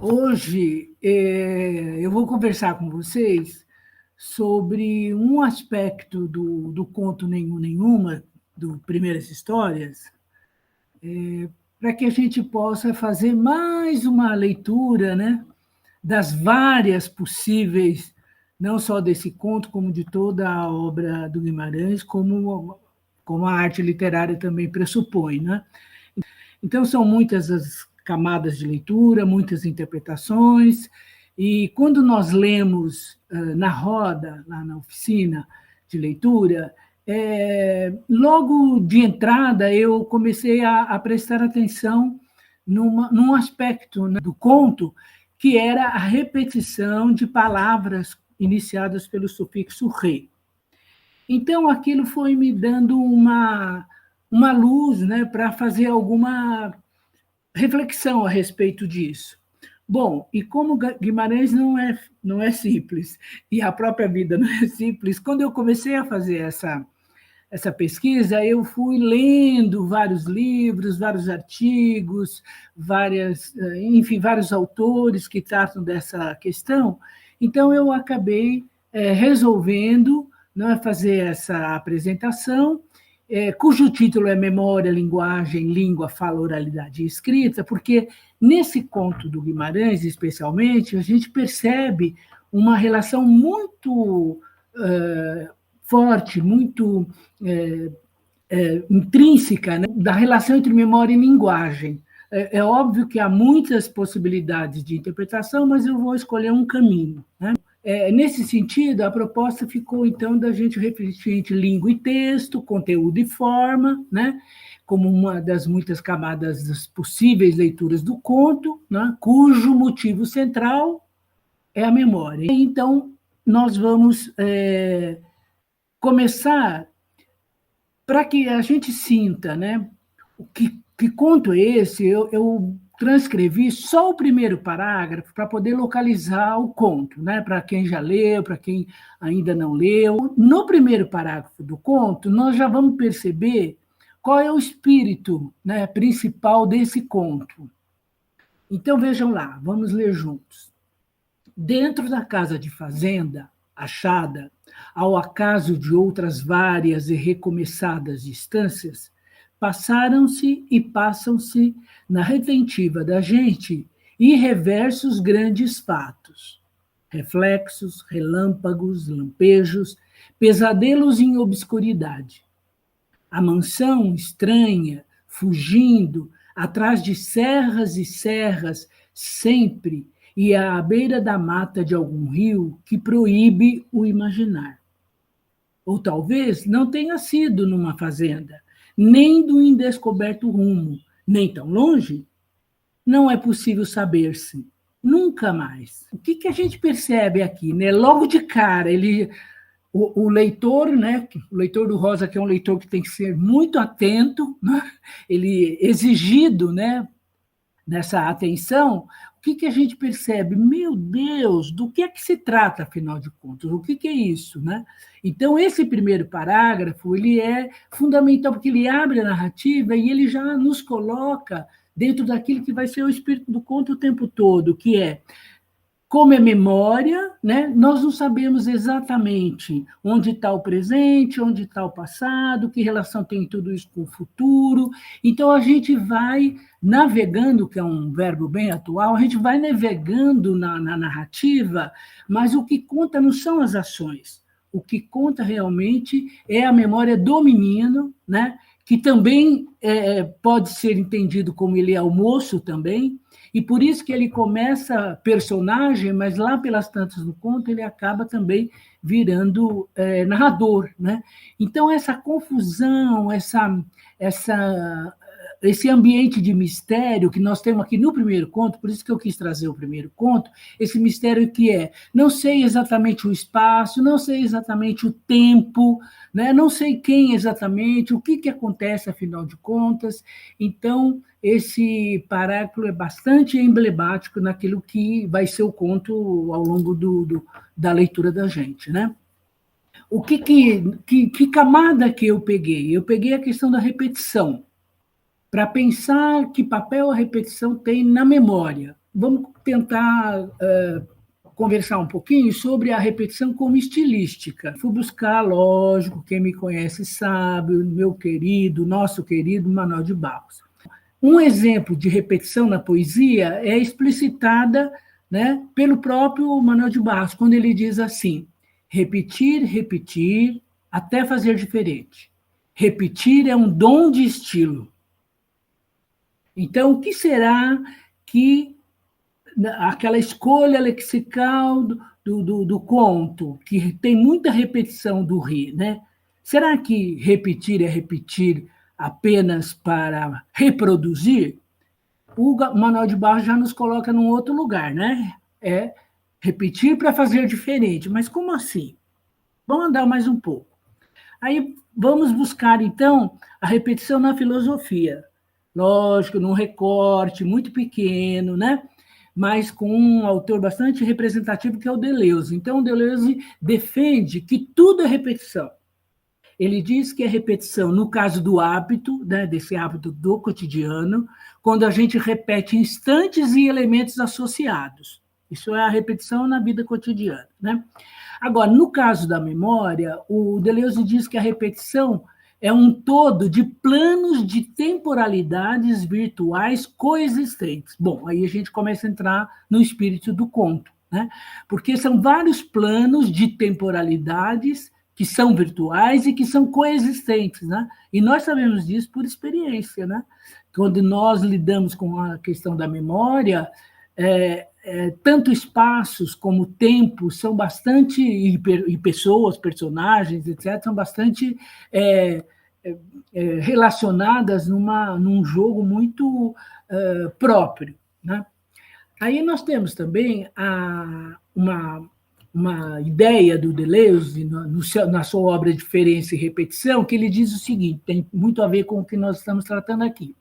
Hoje, eu vou conversar com vocês sobre um aspecto do conto Nenhum Nenhuma, do Primeiras Histórias, para que a gente possa fazer mais uma leitura, né, das várias possíveis, não só desse conto, como de toda a obra do Guimarães, como a arte literária também pressupõe, né? Então, são muitas as camadas de leitura, muitas interpretações, e quando nós lemos na roda, lá na oficina de leitura, logo de entrada eu comecei a prestar atenção num aspecto, né, do conto, que era a repetição de palavras iniciadas pelo sufixo re. Então, aquilo foi me dando uma luz, né, para fazer alguma reflexão a respeito disso. Bom, e como Guimarães não é simples, e a própria vida não é simples, quando eu comecei a fazer essa pesquisa, eu fui lendo vários livros, vários artigos, enfim, vários autores que tratam dessa questão. Então, eu acabei resolvendo, né, fazer essa apresentação, cujo título é Memória, Linguagem, Língua, Fala, Oralidade e Escrita, porque nesse conto do Guimarães, especialmente, a gente percebe uma relação muito forte, muito intrínseca, né, da relação entre memória e linguagem. É óbvio que há muitas possibilidades de interpretação, mas eu vou escolher um caminho, né? Nesse sentido, a proposta ficou, então, da gente refletir entre língua e texto, conteúdo e forma, né, como uma das muitas camadas das possíveis leituras do conto, né, cujo motivo central é a memória. Então, nós vamos começar para que a gente sinta, né, que conto é esse. Eu transcrevi só o primeiro parágrafo para poder localizar o conto, né, para quem já leu, para quem ainda não leu. No primeiro parágrafo do conto, nós já vamos perceber qual é o espírito, né, principal desse conto. Então, vejam lá, vamos ler juntos. Dentro da casa de fazenda, achada, ao acaso de outras várias e recomeçadas distâncias, passaram-se e passam-se na retentiva da gente irreversos grandes fatos, reflexos, relâmpagos, lampejos, pesadelos em obscuridade. A mansão estranha, fugindo, atrás de serras e serras, sempre, e à beira da mata de algum rio que proíbe o imaginar. Ou talvez não tenha sido numa fazenda, nem do indescoberto rumo, nem tão longe. Não é possível saber-se. Nunca mais. O que a gente percebe aqui, né? Logo de cara, o leitor, né, o leitor do Rosa, que é um leitor que tem que ser muito atento, né? Ele exigido, né, nessa atenção. O que a gente percebe? Meu Deus, do que é que se trata, afinal de contas? O que é isso, né? Então, esse primeiro parágrafo, ele é fundamental, porque ele abre a narrativa e ele já nos coloca dentro daquilo que vai ser o espírito do conto o tempo todo, que é: como é memória, né, nós não sabemos exatamente onde está o presente, onde está o passado, que relação tem tudo isso com o futuro. Então, a gente vai navegando, que é um verbo bem atual, a gente vai navegando na narrativa, mas o que conta não são as ações. O que conta realmente é a memória do menino, né, que também pode ser entendido como ele é o moço também, e por isso que ele começa personagem, mas lá pelas tantas do conto ele acaba também virando narrador, né? Então, essa confusão, esse ambiente de mistério que nós temos aqui no primeiro conto, por isso que eu quis trazer o primeiro conto, esse mistério que não sei exatamente o espaço, não sei exatamente o tempo, né? Não sei quem exatamente, o que acontece, afinal de contas. Então, esse parágrafo é bastante emblemático naquilo que vai ser o conto ao longo da leitura da gente, né? Que camada que eu peguei? Eu peguei a questão da repetição, para pensar que papel a repetição tem na memória. vamos tentar conversar um pouquinho sobre a repetição como estilística. Fui buscar, lógico, quem me conhece sabe, o meu querido, nosso querido Manuel de Barros. Um exemplo de repetição na poesia é explicitada, né, pelo próprio Manuel de Barros, quando ele diz assim: repetir, repetir, até fazer diferente. Repetir é um dom de estilo. Então, o que será que aquela escolha lexical do conto, que tem muita repetição do ri, né? Será que repetir é repetir apenas para reproduzir? O Manuel de Barros já nos coloca num outro lugar, né? É repetir para fazer diferente. Mas como assim? Vamos andar mais um pouco. Aí vamos buscar, então, a repetição na filosofia. Lógico, num recorte muito pequeno, né? Mas com um autor bastante representativo, que é o Deleuze. Então, o Deleuze defende que tudo é repetição. Ele diz que é repetição no caso do hábito, né, desse hábito do cotidiano, quando a gente repete instantes e elementos associados. Isso é a repetição na vida cotidiana, né? Agora, no caso da memória, o Deleuze diz que a repetição é um todo de planos de temporalidades virtuais coexistentes. Bom, aí a gente começa a entrar no espírito do conto, né? Porque são vários planos de temporalidades que são virtuais e que são coexistentes, né? E nós sabemos disso por experiência, né? Quando nós lidamos com a questão da memória, tanto espaços como tempo são bastante, e pessoas, personagens, etc., são bastante relacionadas num jogo muito próprio, né? Aí nós temos também uma ideia do Deleuze, na sua obra Diferença e Repetição, que ele diz o seguinte, tem muito a ver com o que nós estamos tratando aqui.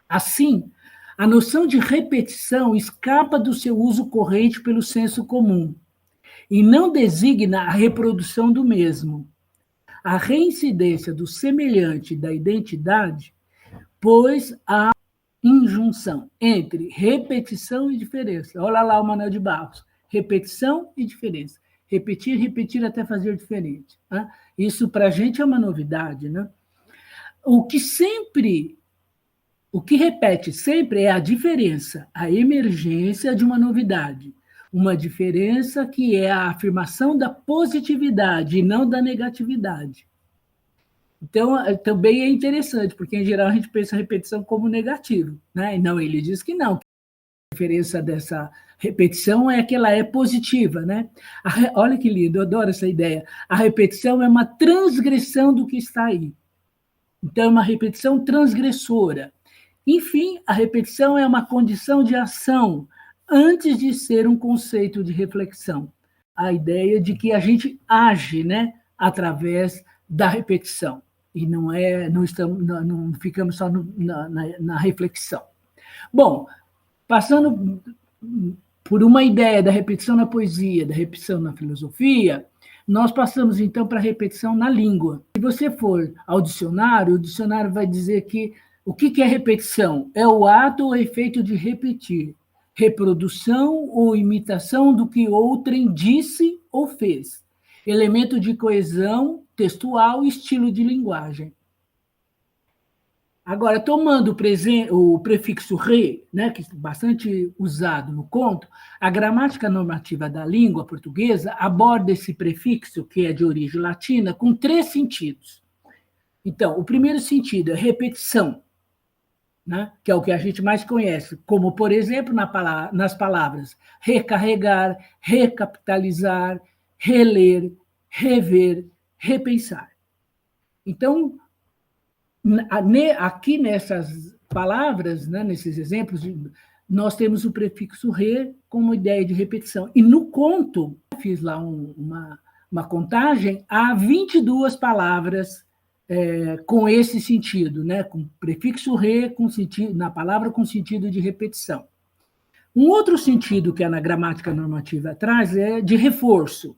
Assim, a noção de repetição escapa do seu uso corrente pelo senso comum e não designa a reprodução do mesmo. A reincidência do semelhante da identidade, pois há injunção entre repetição e diferença. Olha lá o Manuel de Barros. Repetição e diferença. Repetir, repetir até fazer diferente. Né? Isso para a gente é uma novidade. Né? O que repete sempre é a diferença, a emergência de uma novidade. Uma diferença que é a afirmação da positividade e não da negatividade. Então, também é interessante, porque, em geral, a gente pensa a repetição como negativo, né? E não, ele diz que não. A diferença dessa repetição é que ela é positiva, né? Olha que lindo, eu adoro essa ideia. A repetição é uma transgressão do que está aí. Então, é uma repetição transgressora. Enfim, a repetição é uma condição de ação antes de ser um conceito de reflexão. A ideia de que a gente age, né, através da repetição e não ficamos só na reflexão. Bom, passando por uma ideia da repetição na poesia, da repetição na filosofia, nós passamos então para a repetição na língua. Se você for ao dicionário, o dicionário vai dizer que o que é repetição? É o ato ou efeito de repetir, reprodução ou imitação do que outrem disse ou fez, elemento de coesão textual e estilo de linguagem. Agora, tomando o prefixo re, né, que é bastante usado no conto, a gramática normativa da língua portuguesa aborda esse prefixo, que é de origem latina, com 3 sentidos. Então, o primeiro sentido é repetição, né, que é o que a gente mais conhece, como, por exemplo, nas palavras recarregar, recapitalizar, reler, rever, repensar. Então, aqui nessas palavras, né, nesses exemplos, nós temos o prefixo re como ideia de repetição. E no conto, fiz lá uma contagem, há 22 palavras com esse sentido, né, com prefixo re na palavra com sentido de repetição. Um outro sentido que a gramática normativa traz é de reforço,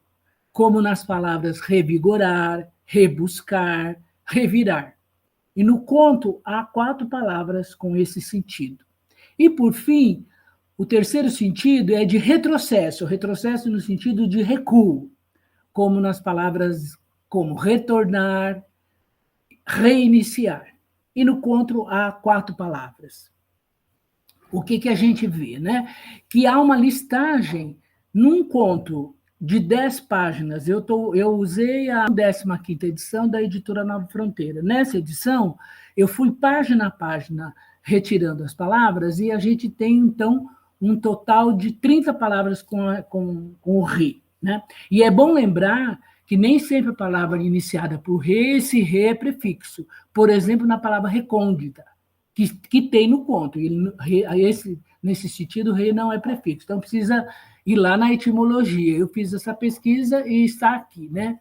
como nas palavras revigorar, rebuscar, revirar. E no conto há 4 palavras com esse sentido. E, por fim, O terceiro sentido é de retrocesso, retrocesso no sentido de recuo, como nas palavras como retornar, reiniciar. E no conto há 4 palavras. O que a gente vê, né? Que há uma listagem num conto de 10 páginas. Eu usei a 15ª edição da editora Nova Fronteira. Nessa edição, eu fui página a página retirando as palavras e a gente tem, então, um total de 30 palavras com o re. Né? E é bom lembrar que nem sempre a palavra iniciada por re, esse re é prefixo. Por exemplo, na palavra recôndita, que tem no conto. Nesse sentido, rei não é prefixo. Então, precisa ir lá na etimologia. Eu fiz essa pesquisa e está aqui. Né?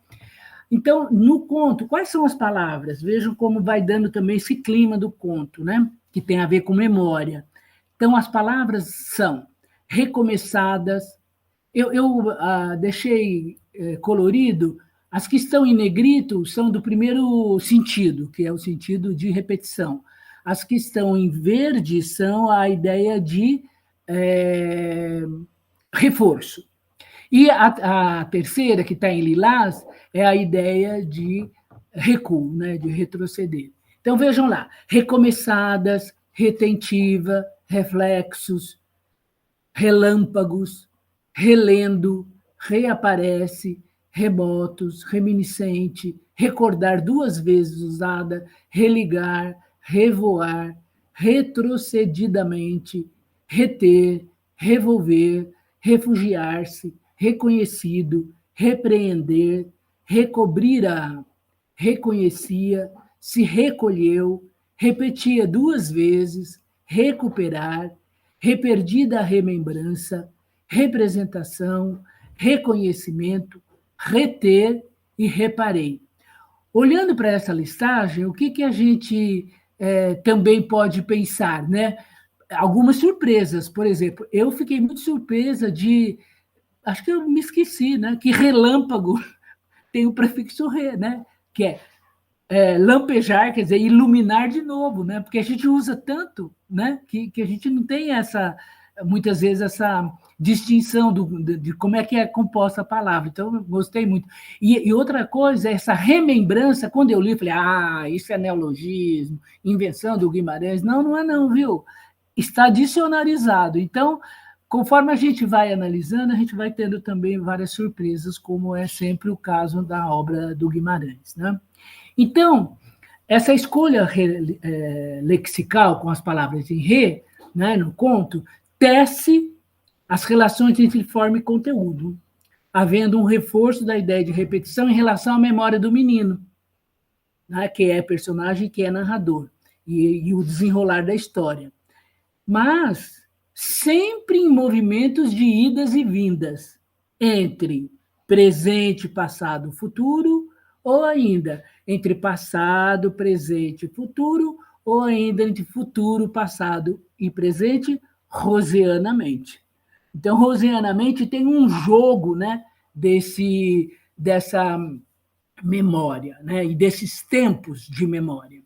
Então, no conto, quais são as palavras? Vejam como vai dando também esse clima do conto, né? Que tem a ver com memória. Então, as palavras são recomeçadas. Eu deixei colorido. As que estão em negrito são do primeiro sentido, que é o sentido de repetição. As que estão em verde são a ideia de reforço. E a terceira, que está em lilás, é a ideia de recuo, né, de retroceder. Então, vejam lá, recomeçadas, retentiva, reflexos, relâmpagos, relendo, reaparece, remotos, reminiscente, recordar 2 vezes usada, religar, revoar, retrocedidamente, reter, revolver, refugiar-se, reconhecido, repreender, recobrir-a, reconhecia, se recolheu, repetia 2 vezes, recuperar, reperdida a remembrança, representação, reconhecimento, reter e reparei. Olhando para essa listagem, o que a gente também pode pensar, né? Algumas surpresas, por exemplo, eu fiquei muito surpresa acho que eu me esqueci, né? Que relâmpago tem o prefixo re, né? Que é lampejar, quer dizer, iluminar de novo, né? Porque a gente usa tanto, né? Que a gente não tem muitas vezes, essa distinção de como é que é composta a palavra. Então, eu gostei muito. E outra coisa, essa remembrança, quando eu li, eu falei, isso é neologismo, invenção do Guimarães. Não é não, viu? Está dicionarizado. Então, conforme a gente vai analisando, a gente vai tendo também várias surpresas, como é sempre o caso da obra do Guimarães, né? Então, essa escolha lexical com as palavras em re, né, no conto, tece as relações entre forma e conteúdo, havendo um reforço da ideia de repetição em relação à memória do menino, né, que é personagem e que é narrador, e o desenrolar da história. Mas sempre em movimentos de idas e vindas, entre presente, passado, futuro, ou ainda entre passado, presente e futuro, ou ainda entre futuro, passado e presente, rosianamente. Então, rosianamente tem um jogo, né, dessa memória, né, e desses tempos de memória.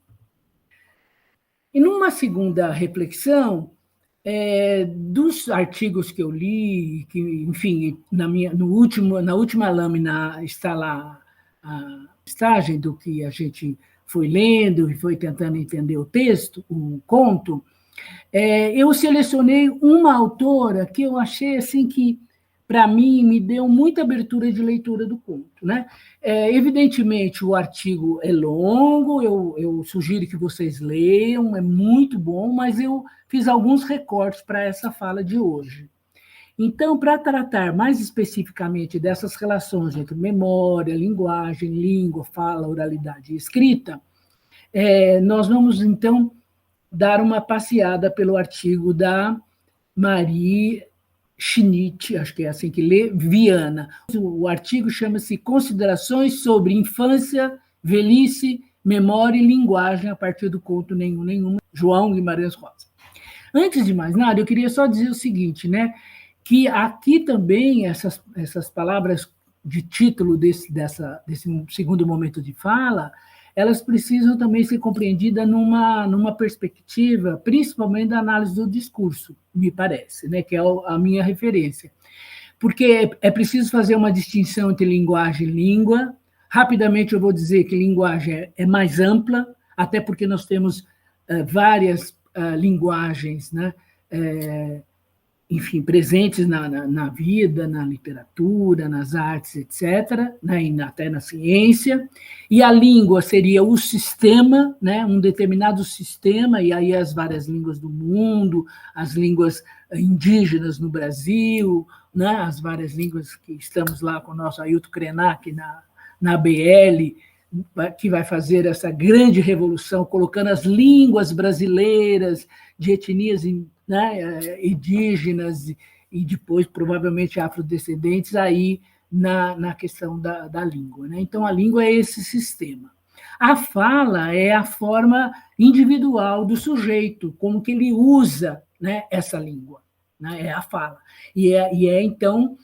E numa segunda reflexão, dos artigos que eu li, que, enfim, na última lâmina está lá a listagem do que a gente foi lendo e foi tentando entender o texto, o conto, eu selecionei uma autora que eu achei assim que, para mim, me deu muita abertura de leitura do conto. Né? Evidentemente, o artigo é longo, eu sugiro que vocês leiam, é muito bom, mas eu fiz alguns recortes para essa fala de hoje. Então, para tratar mais especificamente dessas relações entre memória, linguagem, língua, fala, oralidade e escrita, nós vamos, então, dar uma passeada pelo artigo da Marie Schnitt, acho que é assim que lê, Viana. O artigo chama-se Considerações sobre Infância, Velhice, Memória e Linguagem, a partir do conto Nenhuma, João Guimarães Rosa. Antes de mais nada, eu queria só dizer o seguinte, né, que aqui também essas palavras de título desse segundo momento de fala, elas precisam também ser compreendidas numa perspectiva, principalmente da análise do discurso, me parece, né, que é a minha referência. Porque é preciso fazer uma distinção entre linguagem e língua. Rapidamente eu vou dizer que linguagem é mais ampla, até porque nós temos várias linguagens, né, enfim, presentes na vida, na literatura, nas artes, etc., né, e até na ciência, e a língua seria o sistema, né, um determinado sistema, e aí as várias línguas do mundo, as línguas indígenas no Brasil, né, as várias línguas que estamos lá com o nosso Ailton Krenak na ABL, que vai fazer essa grande revolução, colocando as línguas brasileiras de etnias, né, indígenas e depois, provavelmente, afrodescendentes, aí na questão da língua. Né? Então, a língua é esse sistema. A fala é a forma individual do sujeito, como que ele usa, né, essa língua. Né? É a fala. Então,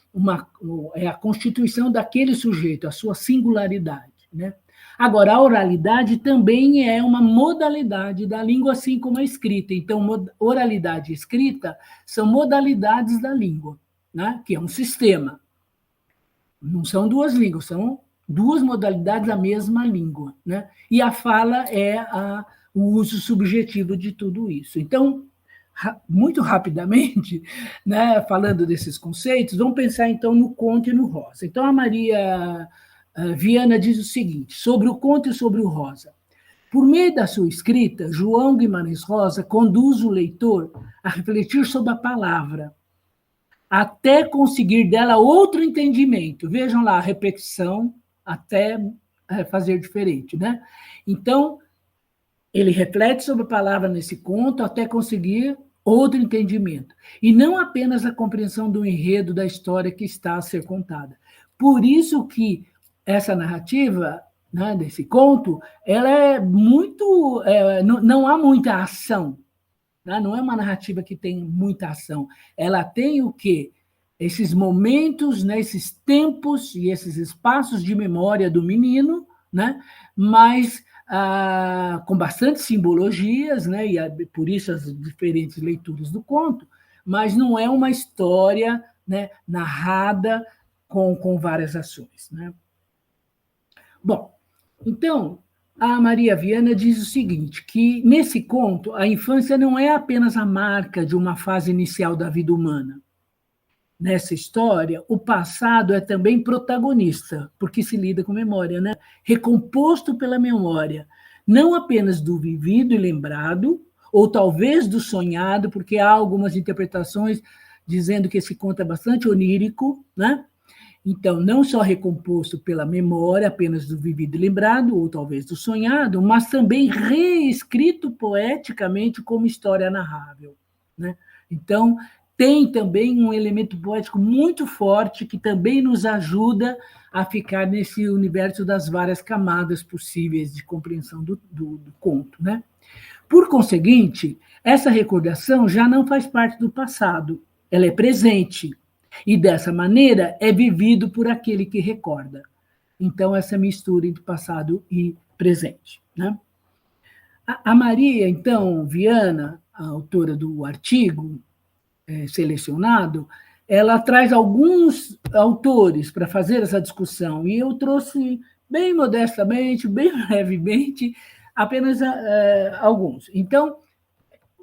é a constituição daquele sujeito, a sua singularidade. Né? Agora, a oralidade também é uma modalidade da língua, assim como a escrita. Então, oralidade e escrita são modalidades da língua, né? Que é um sistema. Não são duas línguas, são duas modalidades da mesma língua. Né? E a fala é o uso subjetivo de tudo isso. Então, muito rapidamente, né, falando desses conceitos, vamos pensar, então, no Conte e no Rosa. Então, a Maria Viana diz o seguinte, sobre o Conte e sobre o Rosa. Por meio da sua escrita, João Guimarães Rosa conduz o leitor a refletir sobre a palavra, até conseguir dela outro entendimento. Vejam lá a repetição, até fazer diferente. Né? Então, ele reflete sobre a palavra nesse conto até conseguir outro entendimento. E não apenas a compreensão do enredo da história que está a ser contada. Por isso que essa narrativa, né, desse conto, ela é muito... não há muita ação. Né? Não é uma narrativa que tem muita ação. Ela tem o quê? Esses momentos, né, esses tempos e esses espaços de memória do menino, né, mas com bastante simbologias, né, e por isso as diferentes leituras do conto, mas não é uma história, né, narrada com várias ações. Né? Bom, então, a Maria Viana diz o seguinte, que nesse conto a infância não é apenas a marca de uma fase inicial da vida humana. Nessa história, o passado é também protagonista, porque se lida com memória, né? Recomposto pela memória, não apenas do vivido e lembrado, ou talvez do sonhado, porque há algumas interpretações dizendo que esse conto é bastante onírico, né? Então, não só recomposto pela memória apenas do vivido e lembrado, ou talvez do sonhado, mas também reescrito poeticamente como história narrável. Né? Então, tem também um elemento poético muito forte que também nos ajuda a ficar nesse universo das várias camadas possíveis de compreensão do conto. Né? Por conseguinte, essa recordação já não faz parte do passado, ela é presente, e dessa maneira é vivido por aquele que recorda. Então, essa mistura entre passado e presente. Né? A Maria, então, Viana, a autora do artigo selecionado, ela traz alguns autores para fazer essa discussão, e eu trouxe bem modestamente, bem brevemente, apenas alguns. Então,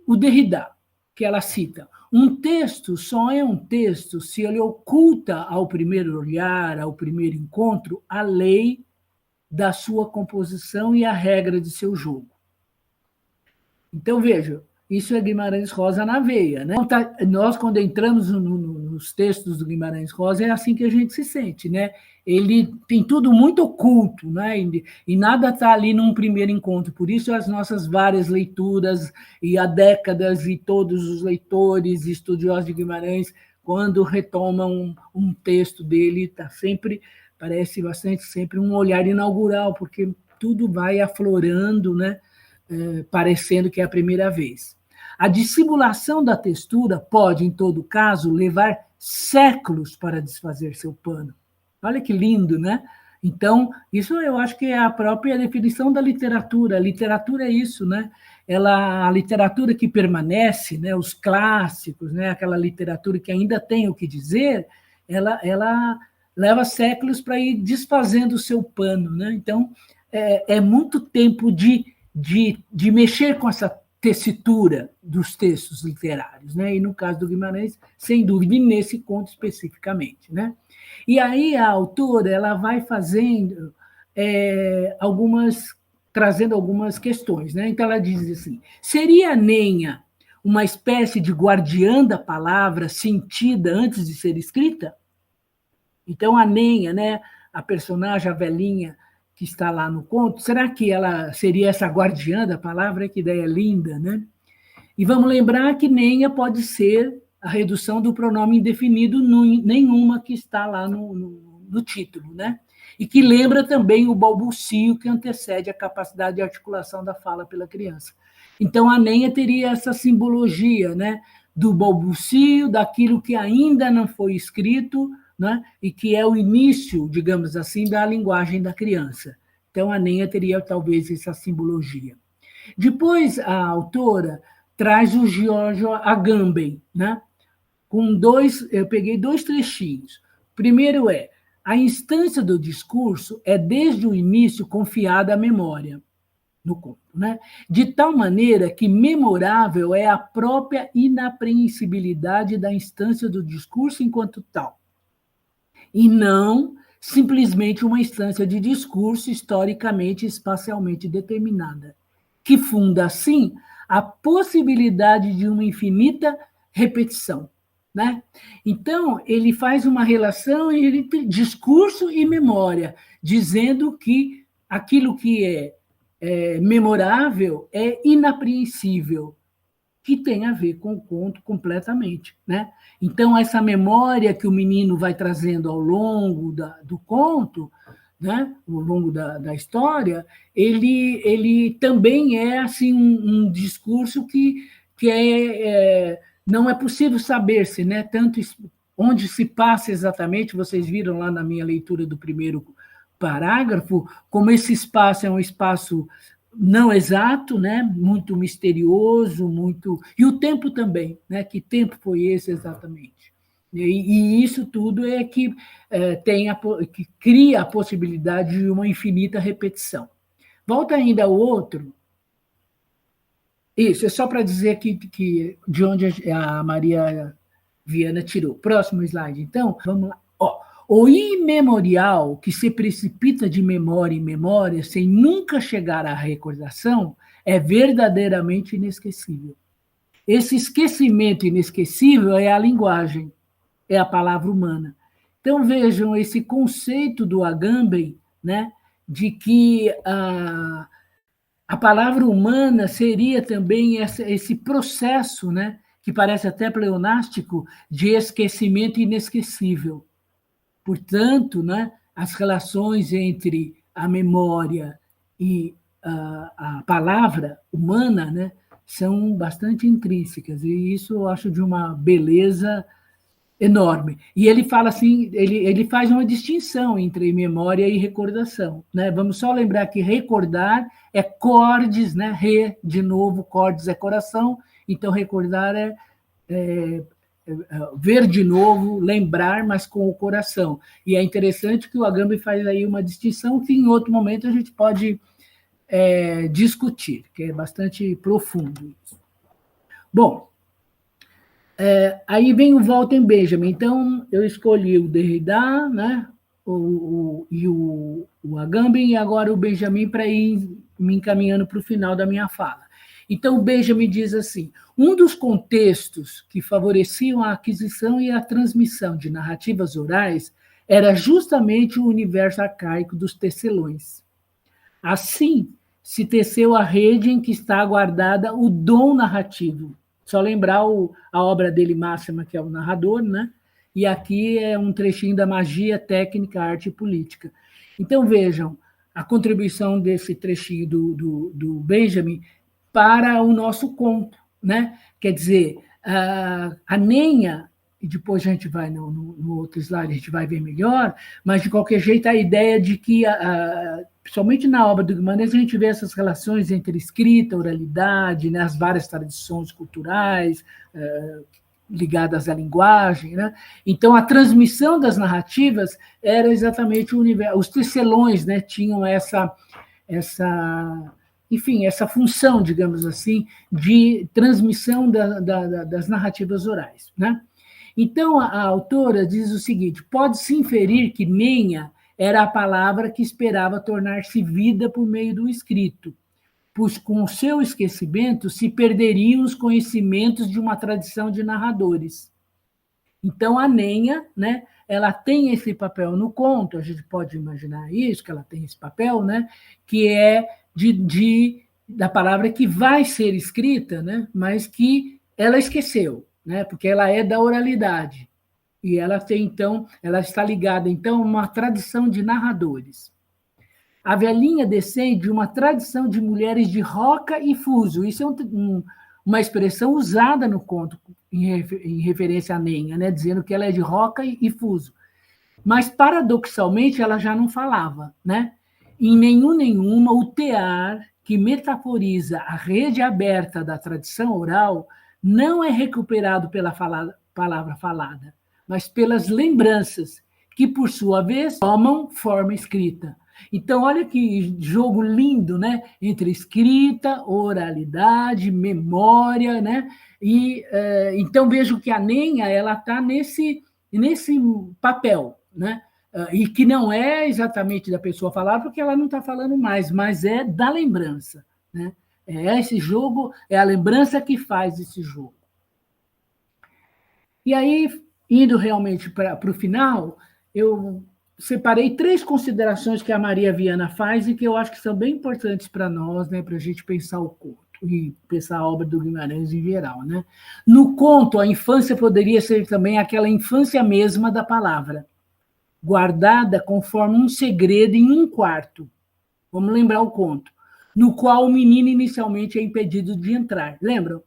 o Derrida, que ela cita, um texto só é um texto se ele oculta ao primeiro olhar, ao primeiro encontro, a lei da sua composição e a regra de seu jogo. Então, veja, isso é Guimarães Rosa na veia. Né? Nós, quando entramos nos textos do Guimarães Rosa, é assim que a gente se sente. Né? Ele tem tudo muito oculto, né? E nada está ali num primeiro encontro. Por isso, as nossas várias leituras, e há décadas, e todos os leitores e estudiosos de Guimarães, quando retomam um texto dele, está sempre, parece bastante sempre um olhar inaugural, porque tudo vai aflorando, né? Parecendo que é a primeira vez. A dissimulação da textura pode, em todo caso, levar séculos para desfazer seu pano. Olha que lindo, né? Então, isso eu acho que é a própria definição da literatura. A literatura é isso, né? A literatura que permanece, né? Os clássicos, né? Aquela literatura que ainda tem o que dizer, ela leva séculos para ir desfazendo o seu pano, né? Então, é muito tempo de mexer com essa tessitura dos textos literários, né? E no caso do Guimarães, sem dúvida, e nesse conto especificamente, né? E aí a autora ela vai fazendo trazendo algumas questões, né? Então ela diz assim: seria a Nenha uma espécie de guardiã da palavra sentida antes de ser escrita? Então a Nenha, né, a personagem, a velhinha que está lá no conto, será que ela seria essa guardiã da palavra? Que ideia linda, né? E vamos lembrar que Nenha pode ser a redução do pronome indefinido nenhuma que está lá no título, né? E que lembra também o balbucio que antecede a capacidade de articulação da fala pela criança. Então, a Nenha teria essa simbologia, né? Do balbucio, daquilo que ainda não foi escrito, né? E que é o início, digamos assim, da linguagem da criança. Então, a Nenha teria talvez essa simbologia. Depois, a autora traz o Giorgio Agamben, né? Eu peguei dois trechinhos. Primeiro a instância do discurso é desde o início confiada à memória no conto, né? De tal maneira que memorável é a própria inapreensibilidade da instância do discurso enquanto tal, e não simplesmente uma instância de discurso historicamente e espacialmente determinada, que funda, assim, a possibilidade de uma infinita repetição. Né? Então, ele faz uma relação entre discurso e memória, dizendo que aquilo que é memorável é inapreensível, que tem a ver com o conto completamente. Né? Então, essa memória que o menino vai trazendo ao longo do conto, né, ao longo da história, ele também é assim, um discurso que não é possível saber-se, né, tanto onde se passa exatamente, vocês viram lá na minha leitura do primeiro parágrafo, como esse espaço é um espaço não exato, né, muito misterioso, e o tempo também, né, que tempo foi esse exatamente? E isso tudo é que que cria a possibilidade de uma infinita repetição. Volta ainda ao outro. Isso, é só para dizer que de onde a Maria Viana tirou. Próximo slide, então, vamos lá. O imemorial, que se precipita de memória em memória, sem nunca chegar à recordação, é verdadeiramente inesquecível. Esse esquecimento inesquecível é a linguagem, é a palavra humana. Então, vejam esse conceito do Agamben, né, de que a palavra humana seria também esse processo, né, que parece até pleonástico, de esquecimento inesquecível. Portanto, né, as relações entre a memória e a palavra humana, né, são bastante intrínsecas, e isso eu acho de uma beleza enorme. E ele fala assim, ele faz uma distinção entre memória e recordação, né? Vamos só lembrar que recordar é cordes, né? De novo, cordes é coração, então recordar é ver de novo, lembrar, mas com o coração. E é interessante que o Agamben faz aí uma distinção que em outro momento a gente pode discutir, que é bastante profundo. Bom, aí vem o Walter Benjamin. Então, eu escolhi o Derrida, né, o Agamben, e agora o Benjamin, para ir me encaminhando para o final da minha fala. Então, o Benjamin diz assim: um dos contextos que favoreciam a aquisição e a transmissão de narrativas orais era justamente o universo arcaico dos tecelões. Assim, se teceu a rede em que está guardada o dom narrativo. Só lembrar a obra dele máxima, que é o narrador, né? E aqui é um trechinho da magia, técnica, arte e política. Então, vejam a contribuição desse trechinho do Benjamin para o nosso conto, né? Quer dizer, a Nenha e depois a gente vai no outro slide, a gente vai ver melhor, mas, de qualquer jeito, a ideia de que, principalmente na obra do Guimarães, a gente vê essas relações entre escrita, oralidade, né, as várias tradições culturais ligadas à linguagem, né? Então, a transmissão das narrativas era exatamente o universo. Os tecelões, né, tinham enfim, essa função, digamos assim, de transmissão das narrativas orais, né? Então, a autora diz o seguinte: pode-se inferir que Nenha era a palavra que esperava tornar-se vida por meio do escrito, pois com o seu esquecimento se perderiam os conhecimentos de uma tradição de narradores. Então, a Nenha, né, ela tem esse papel no conto, a gente pode imaginar isso, que ela tem esse papel, né, que é da palavra que vai ser escrita, né, mas que ela esqueceu, né, porque ela é da oralidade. E ela tem, então, ela está ligada, então, a uma tradição de narradores. A velhinha descende de uma tradição de mulheres de roca e fuso. Isso é uma expressão usada no conto, em referência à Nenha, né? Dizendo que ela é de roca e fuso. Mas, paradoxalmente, ela já não falava. Né? Em nenhuma, o tear, que metaforiza a rede aberta da tradição oral, não é recuperado pela palavra falada, mas pelas lembranças, que, por sua vez, tomam forma escrita. Então, olha que jogo lindo, né? Entre escrita, oralidade, memória, né? Então, vejo que a Nenha está nesse papel, né? E que não é exatamente da pessoa falar, porque ela não está falando mais, mas é da lembrança, né? Esse jogo, é a lembrança que faz esse jogo. E aí, indo realmente para o final, eu separei 3 considerações que a Maria Viana faz e que eu acho que são bem importantes para nós, né, para a gente pensar o conto e pensar a obra do Guimarães em geral. Né? No conto, a infância poderia ser também aquela infância mesma da palavra, guardada conforme um segredo em um quarto. Vamos lembrar o conto, no qual o menino inicialmente é impedido de entrar. Lembram?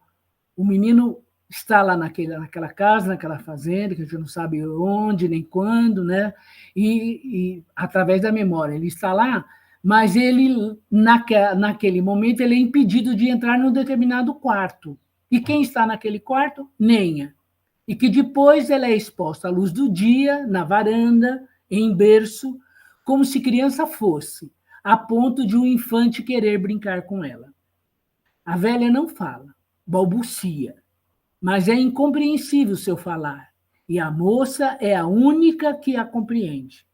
O menino está lá naquela casa, naquela fazenda, que a gente não sabe onde nem quando, né? E através da memória, ele está lá, mas ele, naquele momento, ele é impedido de entrar num determinado quarto. E quem está naquele quarto? Nenha. E que depois ela é exposta à luz do dia, na varanda, em berço, como se criança fosse, a ponto de um infante querer brincar com ela. A velha não fala, balbucia, mas é incompreensível o seu falar, e a moça é a única que a compreende.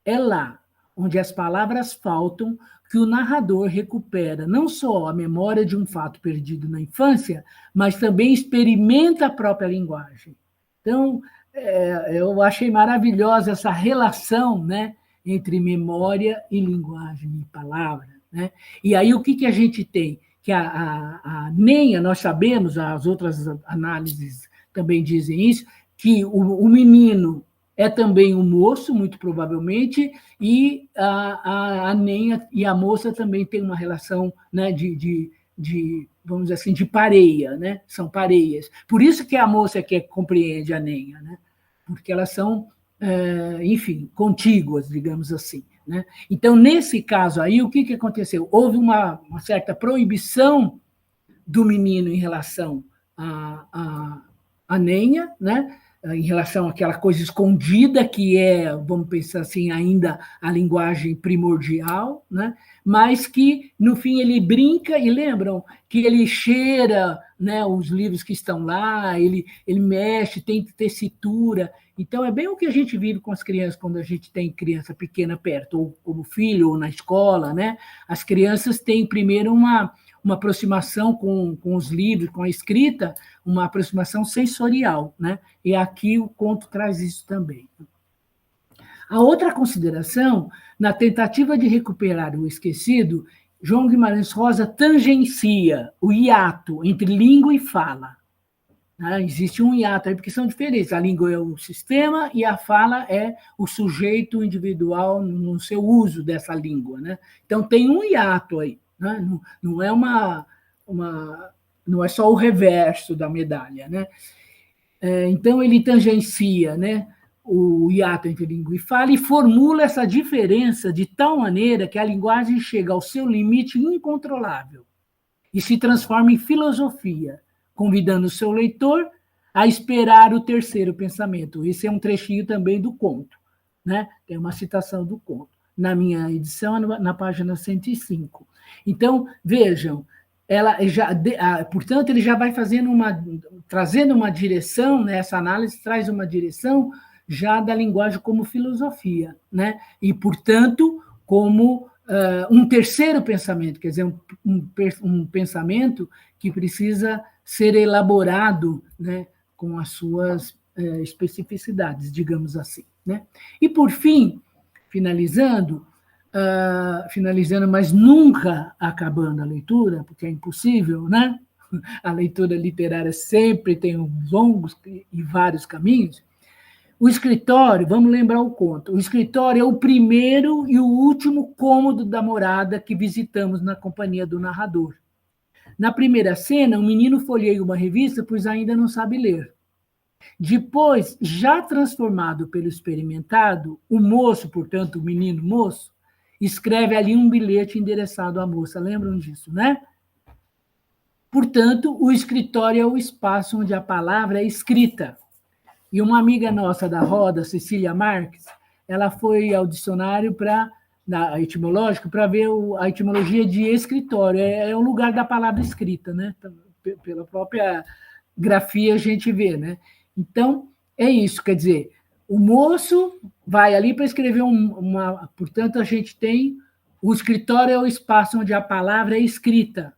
É lá, onde as palavras faltam, que o narrador recupera não só a memória de um fato perdido na infância, mas também experimenta a própria linguagem. Então, eu achei maravilhosa essa relação, né, entre memória e linguagem e palavra. Né? E aí o que a gente tem? Que a Nenha, nós sabemos, as outras análises também dizem isso, que o menino é também um moço, muito provavelmente, e a Nenha e a moça também têm uma relação, né, vamos dizer assim, de pareia, né? São pareias. Por isso que a moça é que compreende a Nenha, né? Porque elas são, enfim, contíguas, digamos assim. Né? Então, nesse caso aí, o que aconteceu? Houve uma certa proibição do menino em relação à Nenha, né? Em relação àquela coisa escondida que é, vamos pensar assim, ainda a linguagem primordial, né? Mas que, no fim, ele brinca, e lembram que ele cheira, né, os livros que estão lá, ele mexe, tem tessitura. Então, é bem o que a gente vive com as crianças quando a gente tem criança pequena perto, ou como filho, ou na escola. Né? As crianças têm primeiro uma aproximação com os livros, com a escrita, uma aproximação sensorial. Né? E aqui o conto traz isso também. A outra consideração, na tentativa de recuperar o esquecido, João Guimarães Rosa tangencia o hiato entre língua e fala. Existe um hiato aí, porque são diferentes. A língua é o sistema e a fala é o sujeito individual no seu uso dessa língua. Né? Então, tem um hiato aí. Né? Não é só o reverso da medalha. Né? Então, ele tangencia, né, o hiato entre língua e fala e formula essa diferença de tal maneira que a linguagem chega ao seu limite incontrolável e se transforma em filosofia, convidando o seu leitor a esperar o terceiro pensamento. Esse é um trechinho também do conto, né? Tem uma citação do conto. Na minha edição, na página 105. Então, vejam, portanto, ele já vai trazendo uma direção, né? Essa análise traz uma direção já da linguagem como filosofia, né? E, portanto, como um terceiro pensamento, quer dizer, um pensamento que precisa ser elaborado, né, com as suas especificidades, digamos assim, né? E, por fim, finalizando, mas nunca acabando a leitura, porque é impossível, né? A leitura literária sempre tem longos e vários caminhos. O escritório, vamos lembrar o conto, o escritório é o primeiro e o último cômodo da morada que visitamos na companhia do narrador. Na primeira cena, o menino folheia uma revista, pois ainda não sabe ler. Depois, já transformado pelo experimentado, o moço, portanto, o menino moço, escreve ali um bilhete endereçado à moça. Lembram disso, né? Portanto, o escritório é o espaço onde a palavra é escrita. E uma amiga nossa da roda, Cecília Marques, ela foi ao dicionário etimológico para ver a etimologia de escritório. É o lugar da palavra escrita, né? Pela própria grafia a gente vê, né? Então, é isso, quer dizer, o moço vai ali para escrever Portanto, a gente tem o escritório é o espaço onde a palavra é escrita.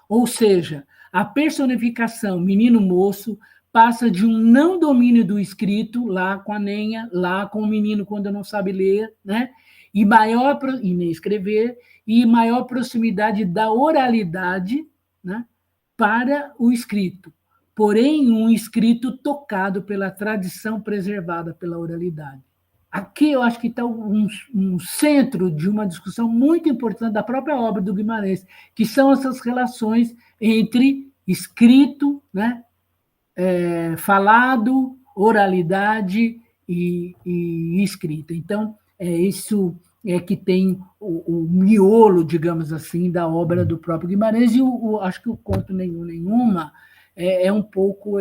Ou seja, a personificação menino-moço passa de um não domínio do escrito, lá com a Nenha, lá com o menino quando não sabe ler, né? E nem escrever, e maior proximidade da oralidade, né, para o escrito. Porém, um escrito tocado pela tradição preservada pela oralidade. Aqui eu acho que está um centro de uma discussão muito importante da própria obra do Guimarães, que são essas relações entre escrito, né, falado, oralidade e escrita. Então, isso é que tem o miolo, digamos assim, da obra do próprio Guimarães, e acho que o conto Nenhuma é um pouco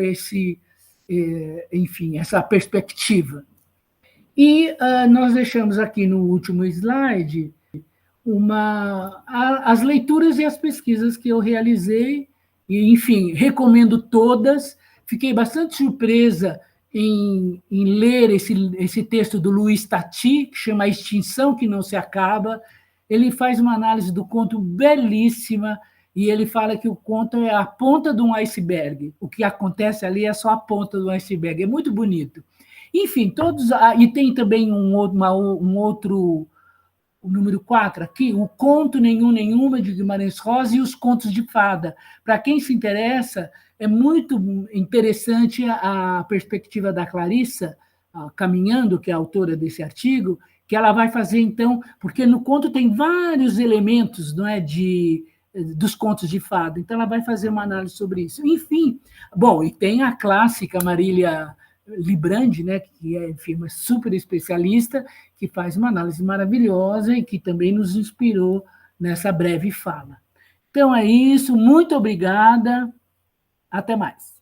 enfim, essa perspectiva. E nós deixamos aqui no último slide as leituras e as pesquisas que eu realizei, e, enfim, recomendo todas. Fiquei bastante surpresa em ler esse texto do Luiz Tati, que chama A Extinção que Não Se Acaba. Ele faz uma análise do conto belíssima, e ele fala que o conto é a ponta de um iceberg. O que acontece ali é só a ponta do iceberg. É muito bonito. Enfim, todos. E tem também um outro, o número 4 aqui, o Conto Nenhuma, de Guimarães Rosa, e os Contos de Fada. Para quem se interessa, é muito interessante a perspectiva da Clarissa Caminhando, que é a autora desse artigo, que ela vai fazer, então, porque no conto tem vários elementos, não é, dos contos de fada, então ela vai fazer uma análise sobre isso. Enfim, bom, e tem a clássica Marília Librandi, né, que é, enfim, uma super especialista, que faz uma análise maravilhosa e que também nos inspirou nessa breve fala. Então é isso, muito obrigada, até mais.